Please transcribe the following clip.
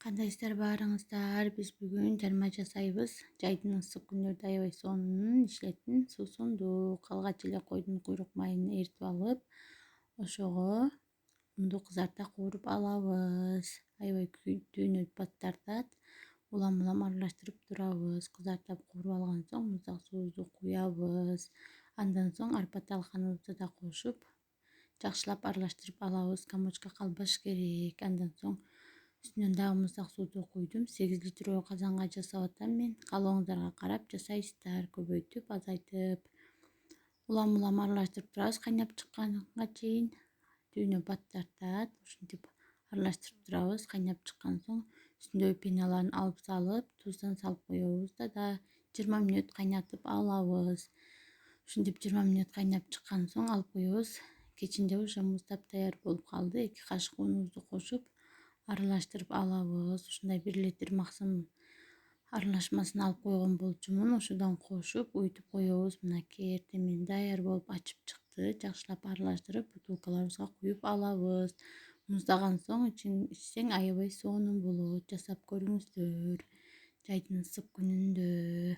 Кандайсыздар баарыңыздар? Биз бүгүн жарма жасайбыз. Жайдын ысык күндөрдө аябай сонун иштетин суусундук. Алгач эле койдун куйрук майын эритип алып, ошого унду кызарта кууруп алабыз. Аябай күйдөнөт, бат тартат. Улам аралаштырып турабыз. Кызартып кууруп алган соң муздак суубузду куябыз. Андан соң арпа талканыбызды да кошуп, жакшылап аралаштырып алабыз. Комочко калбаш керек. Андан соң үстүнөн дагы муздак сууду куйдум. 8 литрлүү казанга жасап атам мен. Каалооңуздарга карап жасайсыздар, көбөйтүп, азайтып. Улам аралаштырып турабыз кайнап чыкканга чейин. Дүйнө бат тартат. Ушинтип аралаштырып турабыз. Кайнап чыккан соң үстүндөгү пеналарын алып салып, туздан салып коебуз да 20 мүнөт кайнатып алабыз. Ушинтип 20 мүнөт кайнап чыккан соң алып коебуз. Кечинде уже муздап даяр болуп калды. 2 кашык унубузду кошуп аралаштырып алабыз. Ушундай 1 литр максым аралашмасын алып койгон болчумун. Ошодон кошуп уютуп коебуз. Мынакей эртең даяр болуп ачып чыкты. Жакшылап аралаштырып бутылкаларыбызга куюп алабыз. Муздаган соң ичсең аябай сонун болот. Жасап көрүңүздөр жайдын ысык күнүндө.